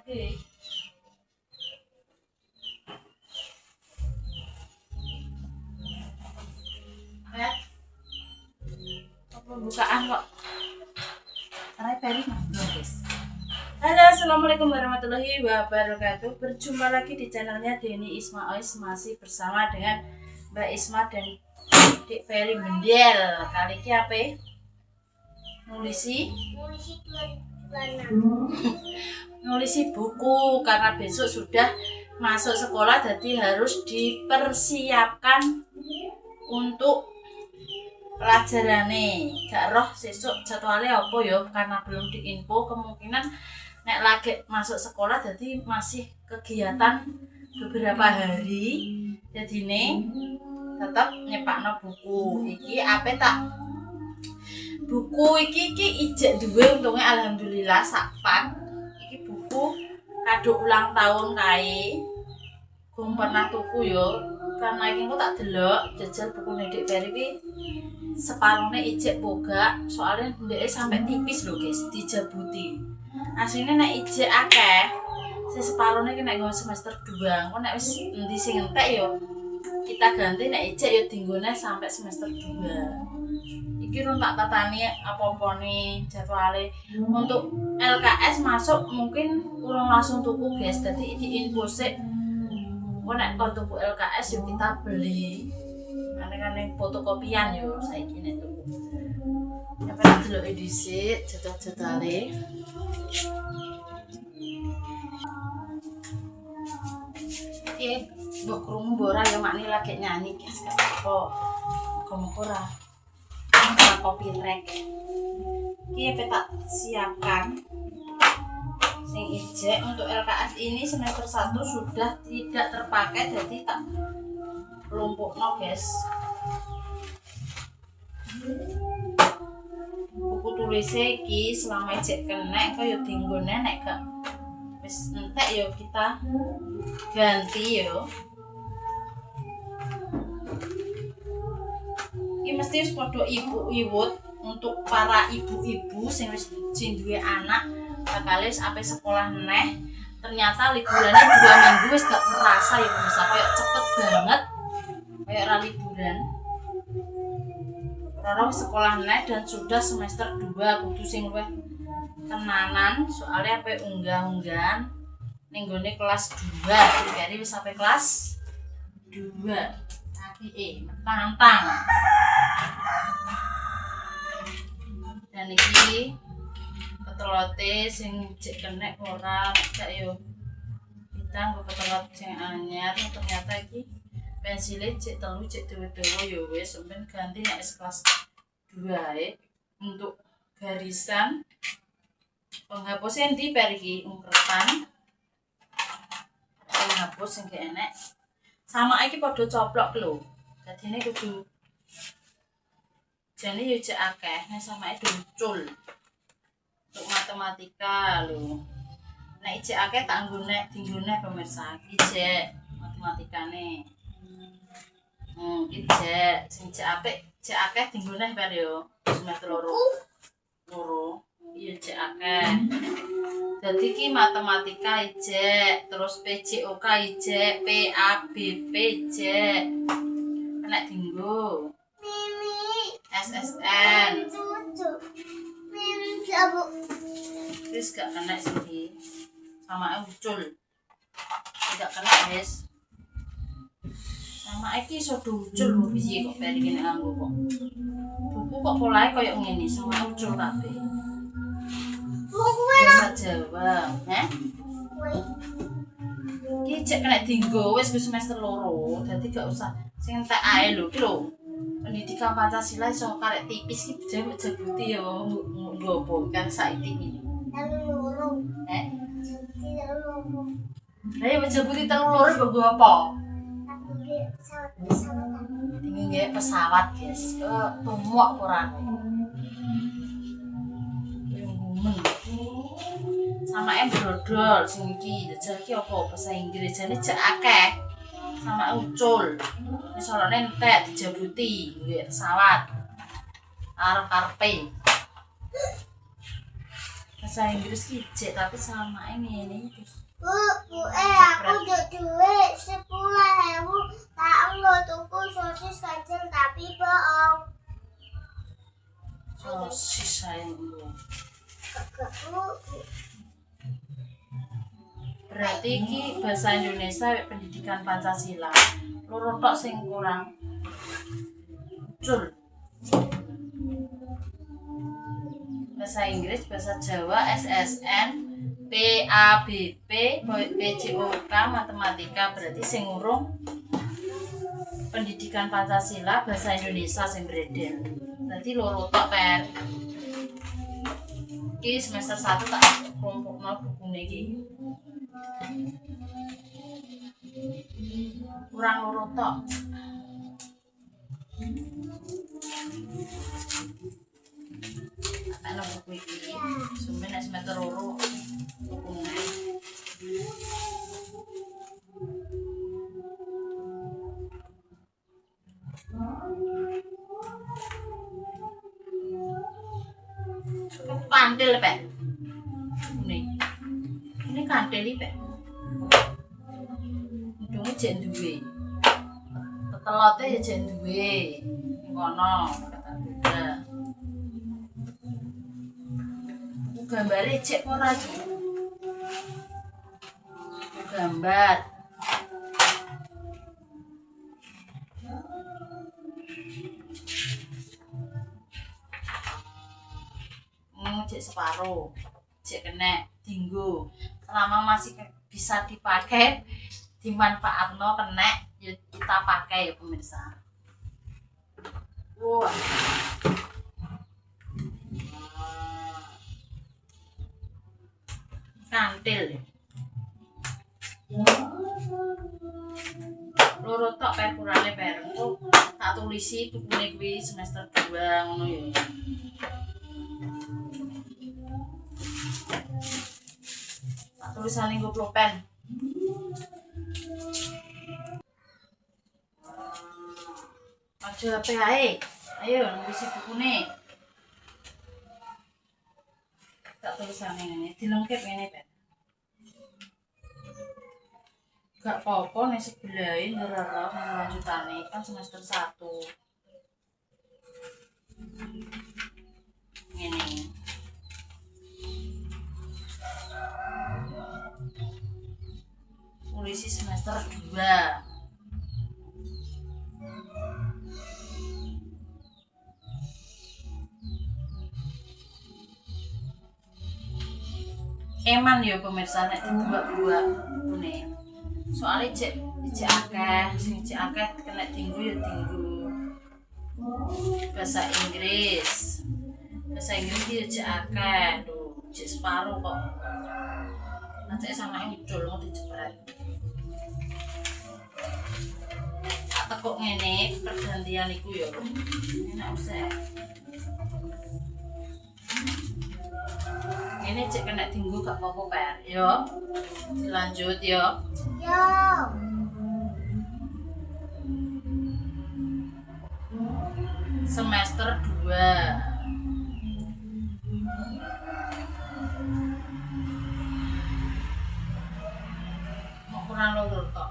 lagi. Pembukaan kok. Caranya Peri ngobrol, guys. Halo, assalamualaikum warahmatullahi wabarakatuh. Berjumpa lagi di channelnya Denny Isma Ois, masih bersama dengan Mbak Isma dan Dik Peri Mendel. Kali ini apa? Nulisi buku karena besok sudah masuk sekolah, jadi harus dipersiapkan untuk pelajarane. Gak roh sesuk jadwalnya apa ya, karena belum diinfo. Kemungkinan nek lagi masuk sekolah jadi masih kegiatan beberapa hari, jadi nih tetap nyepakno buku iki. Apa tak buku iki ijek duwe, untungnya alhamdulillah sakpan. Iki buku kado ulang tahun kae, gum pernah tuku yo, karena iki kok tak delok jajal buku Dik Peri iki separone ijek boga, soalnya ndeke sampai tipis lho guys, dijabuti. Asline nek ijek akeh, si separone ki nek nggo semester 2. Kok nek wis endi sing entek yo kita ganti, nek ijek yo dinggone sampai semester 2. Iki rung tak tatani apa-apane jadwale. Untuk LKS masuk mungkin kurang langsung tuku guys, dadi diinfo sik. Kok nek kon tuku LKS yo kita beli. Aneh-aneh fotokopian yo saiki nek tuku. Apa tak deloke dhisik jadwal-jadwale. Mbok krungu mbok ora ya makne lagi nyanyi guys, gak apa. Muga-muga ora copyright. Iki apa tak siapkan sing ijek untuk LKS ini semester 1 sudah tidak terpakai, jadi tak lumpukno guys. Buku tulisnya iki selama ijek kenek kaya dinggone, nek gak wis entek yo kita ganti yo. Iki mesti wis padha ibu-iwut untuk para ibu-ibu sing wis duwe anak bakal wis ape sekolah neh. Ternyata liburannya 2 minggu wis gak terasa ya pemirsa, kayak cepet banget. Kayak ra liburan. Roro sekolah neh dan sudah semester 2, kudu sing luwih tenanan soalnya ape unggah-unggahan ning gone kelas 2. Jadi wis sampai kelas 2. Apike tantang. Dan iki petelote sing jek kenek ora gak yo. Kita nggo petelot sing anyar, ternyata iki pensile jek 3 jek dawa-dawa yo wis sampeyan ganti nek kelas 2 ae. Untuk garisan penghapusnya di Peri iki ungkepan. Penghapus sing gak enek. Sama iki padha coplok lho. Dadine kudu jane yo jek akeh, nek samake ducul. Untuk matematika lho. Nek jek akeh tak nggone dinggone pemirsa. Iki jek matematikane. Iki jek sing jek apik, jek akeh dinggone Peri yo. Semester 2. Iya jek akeh. Dadi iki matematika ijek, terus PJOK ijek, PABP ijek. Nek dinggo. SSN. Wis gak kena sih. Sama ucul. Tidak kena wis. Sama iki iso ucul lho piye kok Peri kene nganggo kok. Buku kok polahe koyo ngene, sama ucul kabeh. Bahasa Jawa, iki cek kena dinggo wis semester 2, dadi gak usah sing entek ae lho iki lho. Pendidikan Pancasila iso karek tipis iki jabuti ya nggopo kan saiki iki. Lah ya jabuti 3 nggo apa? Tinggi pesawat, guys. Tumuk ora. Sama brodol sing iki jajal iki apa bahasa Inggris jane jek akeh. Sama ucul. Wis orane entek dijabuti nggih pesawat. Arep-arepe. bahasa Inggris kijek tapi sama ini terus. Bu, aku udah duit 10.000 tak lo tuku sosis kecil tapi bohong. Sosis sayang lu. Bu. Berarti iki bahasa Indonesia pendidikan Pancasila. Loro tok sing kurang. Cul. Bahasa Inggris, bahasa Jawa, SSN, PABP, PJOK, matematika. Berarti sing urung pendidikan Pancasila, bahasa Indonesia sing beredar. Berarti loro tok pen. Iki semester 1 tak kelompokno bukune iki. Kurang loro tok. Ana buku iki. Sampe nek semester loro bukune. Kantil Pak. Ini kantil Pak. Ndunge jek duwe. Tetelote ya jek duwe. Ngono kata Bunda. Gambare cek ora iki. Gambar. Cek separuh, cek kena dinggo. Selama masih bisa dipakai, dimanfaatno kena, ya kita pakai ya pemirsa. Wah. Kantil. Loro tok per kurane per. Tak tulisi tukune kuwi semester 2 ngono ya. Tulisan nggo pulpen. Aja HP ae. Ayo nulis bukune. Tak tulisane ngene, dilengkep ngene, Pak. Gak apa-apa nek sebelahe ngerara lanjutane kan semester 1. Ngene. Polisi semester 2. Eman ya pemirsa nek dibuat-buat ngene. Soale cek akeh, sing cek akeh kena dinggo ya dinggo. Bahasa Inggris. Bahasa Inggris dia cek akeh, lho, cek separuh kok. Nanti sama ngidul mau dijebret. Tak tekuk ngene pergantian iku ya. Enak usah. Ini cek kena dinggo gak apa-apa, Per. Yo. Dilanjut yo. Yo. Semester 2. Kurang loro tok.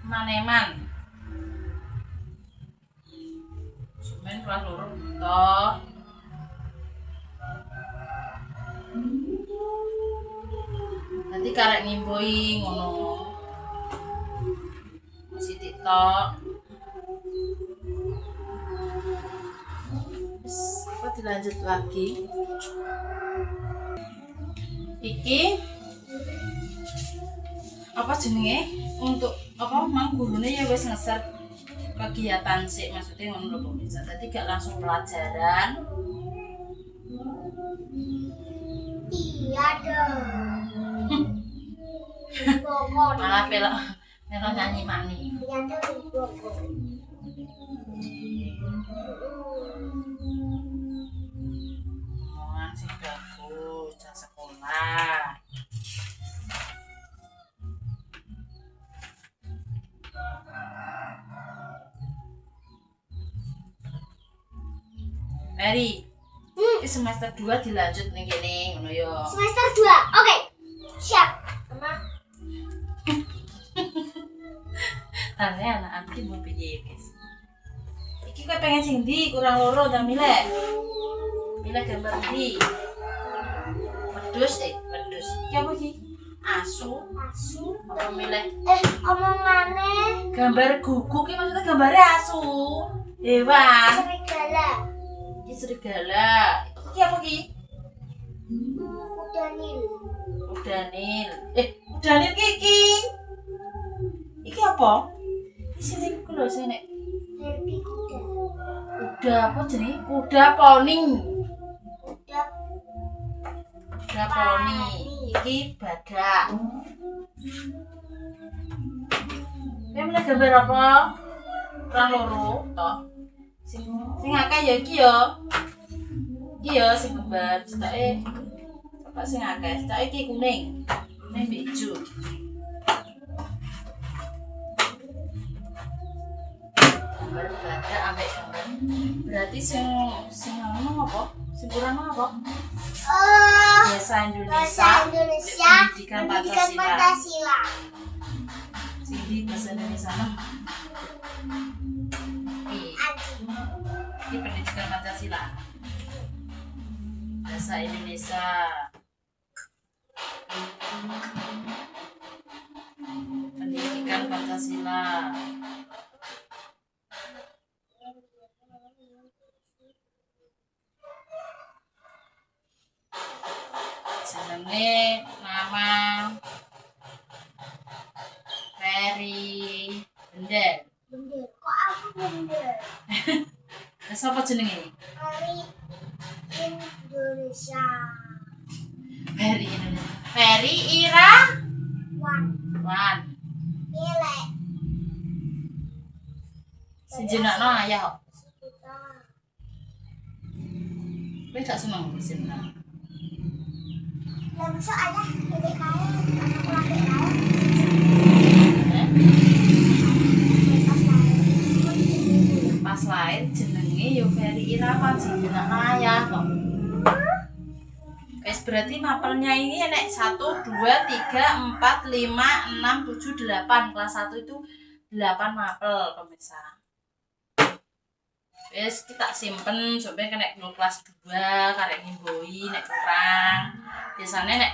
Maneman. Semen kelas loro tok. Nanti karek ngimboi ngono. Masih TikTok. Apa dilanjut lagi? Iki apa jenenge? Untuk apa mang gurune ya wis ngeser kegiatan sih maksudnya ngono lho pemirsa. Dadi gak langsung pelajaran. Iya dong. Pokoknya. Malah pelok melo nyanyi mani. Iya dong pokoknya. Omongan sih bagus, jasa Mary. Iki semester 2 dilanjut ning kene ngono ya. Semester 2. Oke. Siap. Mama. Tane anak aku mau piye, guys. Iki kowe pengen sing ndi? Kurang loro ta milih? Milih gambar ndi? Wedhus. Iki apa iki? Asu. Apa milih? Omongane Gambar gugu ki maksudnya gambare asu. Hewan. serigala. Iki serigala. Iki apa ki? Udanil. Udanil. Udanil ki iki. Iki apa? Iki sini ku lho sini. Herbie kuda. Kuda apa jenenge? Kuda poni. Kuda Kuda poni. Iki badak. Kowe milih gambar apa? Kurang loro tok. Sing akeh ya iki ya. Iki ya sing gambar cetake. Coba sing akeh. Cetake iki kuning. Kuning mbek ijo. Gambar badak ambek gambar. Berarti sing anu apa? Sing kurang apa? Bahasa Bahasa Indonesia Pendidikan Pendidikan Pancasila. Pancasila. Sini bahasa Indonesia mah. Anjing. Ini pendidikan Pancasila. Bahasa Indonesia. Pendidikan Pancasila. Jenenge nama Ferry Bender. Bener. Kok aku bener? Nah, siapa jenenge? Hari Indonesia. Ferry Indonesia. Ferry Ira Wan. Pilih. Sejenakno ayah kok. Kita. Kowe gak seneng sejenak. Lah besok ayah pilih kaya. Anakku laki kaya. Eh? Pas lahir. Pas lahir jenenge yo Ferry Ira Wan sejenakno ayah kok. Wes berarti mapelnya ini enek 1 2 3 4 5 6 7 8. Kelas 1 itu 8 mapel pemirsa. Wes kita simpen sampai kena kelas 2 karek ngimboi nek kurang. Biasanya nek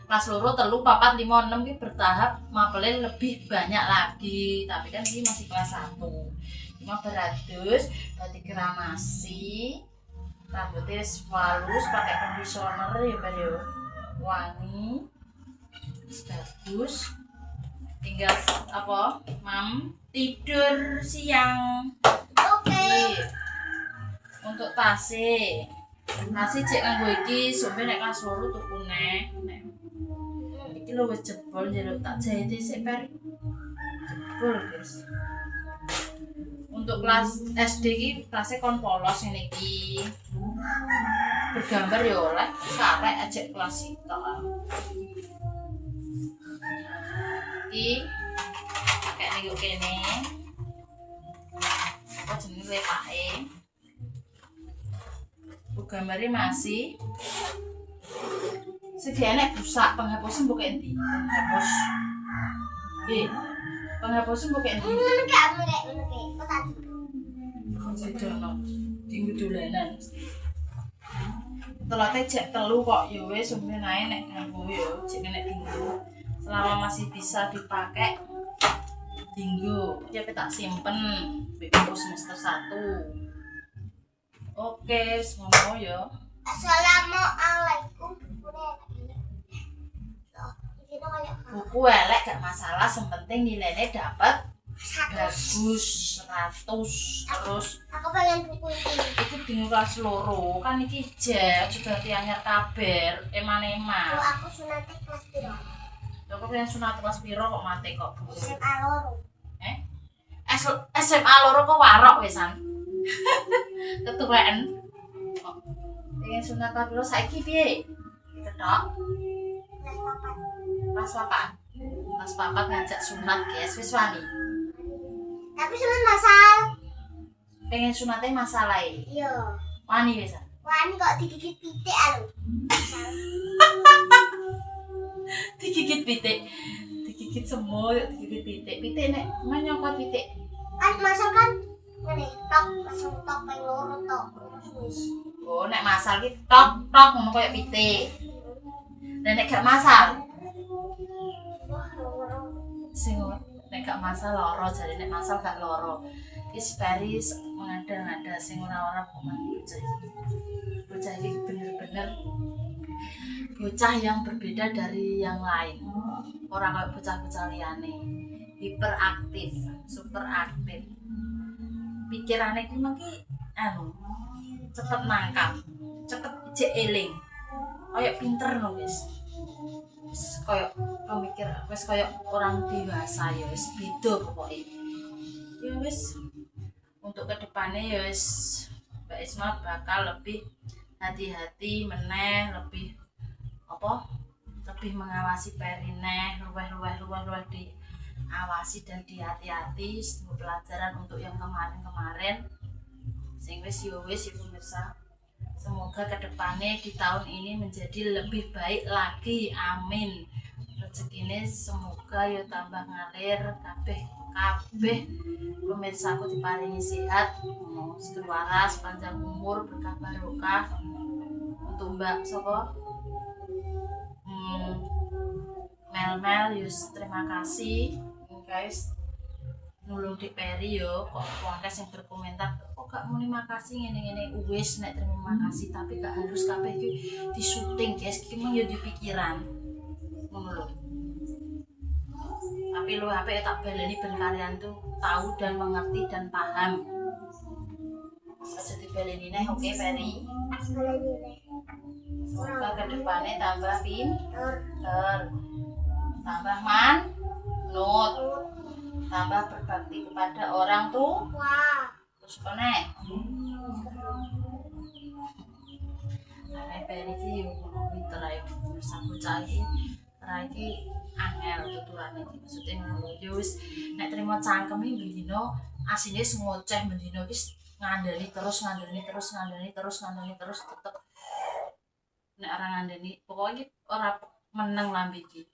kelas loro 3 4 5 6 ki bertahap mapelnya lebih banyak lagi. Tapi kan ini masih kelas 1. Cuma beratus, berarti keramasi, rambutnya halus, pakai conditioner ya Pak yo. Wangi. Bagus. Tinggal apa? Mam tidur siang. Oke. Untuk tase cek nganggo iki sampe nek kelas loro tuku nek iki lho wis jebol njaluk tak jahit sik per jebol guys. Untuk kelas SD iki kelasnya kon polos ngene iki bergambar ya oleh karek aja kelas itu iki kayak nih kene apa jenenge lepake gambarnya masih sediane busak penghapusan bukan endi penghapus penghapusan bukan endi Enggak kok tadi. sedono tinggu dolanan telate jek telu kok ya wis sampeyan ae nek nganggo ya jek nek dinggo selama masih bisa dipakai dinggo ya tak simpen mbek semester 1. Oke, semono ya. Assalamualaikum. Buku elek gak masalah, yang penting nilainya dapat 100. bagus 100 terus. Aku pengen buku ini. Iki bingung kelas loro kan iki jek sudah tianyar kabar eman-eman. Kalau aku sunatnya kelas piro? Lho kok pengen sunat kelas piro kok mate kok. SMA loro. SMA loro kok warok wesan. Ketuaan. Pengen sunat kelas piro saiki piye? Ketok. Kelas 4. Kelas 4 ngajak sunat guys, wis wani. Tapi sunat masal. Pengen sunatnya masalah Iya. Wani wis. Wani kok digigit pitik lho. Digigit pitik. Digigit semut, digigit pitik. Pitik nek nyokot pitik. Kan masal kan ngene, tok masal tok ping loro tok. Wis. Oh, nek masal ki tok ngono koyo pitik. Nek gak masal, Wah, loro. sing nek gak masal loro, jare nek masal gak loro. Wis Paris mengada-ngada sing ora-ora bukan bocah iki. Bocah iki bener-bener bocah yang berbeda dari yang lain. Ora kayak bocah-bocah liyane. Hiperaktif, super aktif. Pikirane ki mengki cepet nangkap, cepet ijek eling. Kayak pinter no wis. Wis kayak pemikir, wis kayak orang dewasa ya wis beda pokoknya. Ya wis untuk kedepannya ya wis Mbak Isma bakal lebih hati-hati meneh, lebih lebih mengawasi Perineh, luweh diawasi dan dihati-hati sebuah pelajaran untuk yang kemarin sing wis ya pemirsa. Semoga kedepannya di tahun ini menjadi lebih baik lagi, amin. Rezekine semoga ya tambah ngalir kabeh pemirsa aku diparingi sehat, segera waras, panjang umur, berkah barokah. Untuk Mbak Soko Mel yus terima kasih guys nulung di Peri yo kok wakas yang berkomentar kok gak muni makasih ngene-ngene wis nek terima kasih tapi gak harus kabeh iki di syuting guys iki mung yo di pikiran ngono lho. Tapi lu HP tak baleni ben kalian tuh tahu dan mengerti dan paham. Aja dibaleni neh oke Peri. Semoga kedepannya tambah pinter, tambah manut, tambah berbakti kepada orang tua. Terus konek. Ane Peri iki yo pinter ae bersambut cai. Iki angel tuturane iki maksudnya ngono. Yo wis nek trimo cangkeme bendino asine ngoceh bendino wis ngandani terus tetep nek ora ngandani pokoknya ora meneng lambe iki.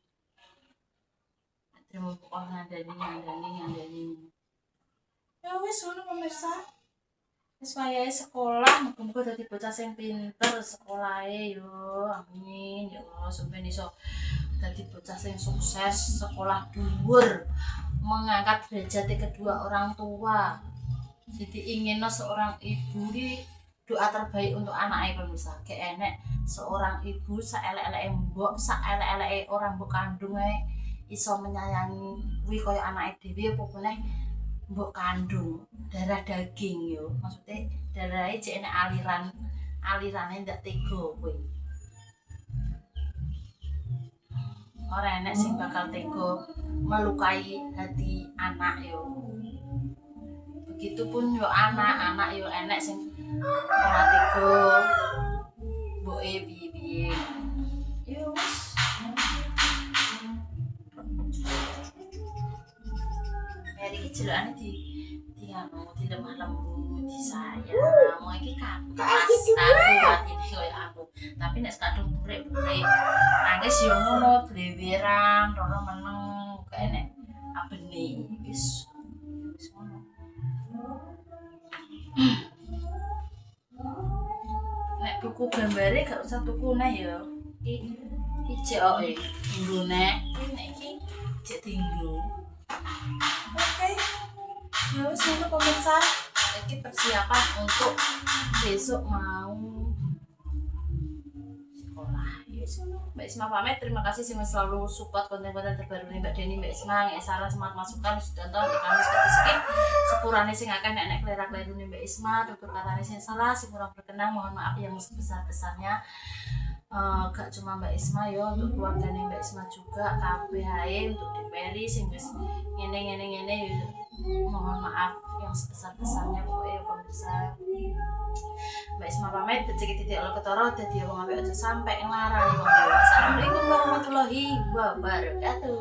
Nek trimo pokok ngandani. Ya wis ngono pemirsa. Wis wayahe sekolah, muga-muga dadi bocah sing pinter sekolahe yo. Amin ya Allah, sampeyan iso dadi bocah sing sukses, sekolah dhuwur, mengangkat derajat kedua orang tua. Jadi inginno seorang ibu ki doa terbaik untuk anaknya pemirsa. Kayak enek seorang ibu saelek-eleke mbok, saelek-eleke orang mbok kandung ae iso menyayangi kuwi kaya anake dhewe apa meneh mbok kandung, darah daging yo. Maksudnya darahe jek enek alirane ndak tega kuwi. Ora enek sing bakal tega melukai hati anak yo. Begitupun yo anak yo enek sing ora tega mboke piye-piye. Yo wis. Meri iki jelokane di lemah lembut, disayang. Mau iki kapas kuat ini koyo aku. Tapi nek kadung burek-burek nangis yo ngono dleweran, rono meneng gak enek abene. Wis ngono. Nek buku gambare gak usah tuku neh ya. Iki jek oke dinggo nek iki jek dinggo. Oke. Ya wis ngono pemirsa. Iki persiapan untuk besok mau sekolah. Ya wis ngono. Mbak Isma pamit. Terima kasih sing selalu support konten-konten terbaru Mbak Deni, Mbak Isma, nggih saran semangat masukan wis ditonton kami skip. Sepurane sing akeh nek klera-klerune Mbak Isma, tutur katane sing salah, sing kurang berkenan mohon maaf yang sebesar-besarnya. Gak cuma Mbak Isma ya, untuk keluargane Mbak Isma juga kabeh ae untuk di Peri sing wis ngene ya mohon maaf yang sebesar-besarnya pokoknya pemirsa. Mbak Isma pamit rezeki titik Allah ketara dadi wong apik aja sampe nglarani wong liya. Assalamualaikum warahmatullahi wabarakatuh.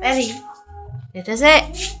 Peri. Dadah sik.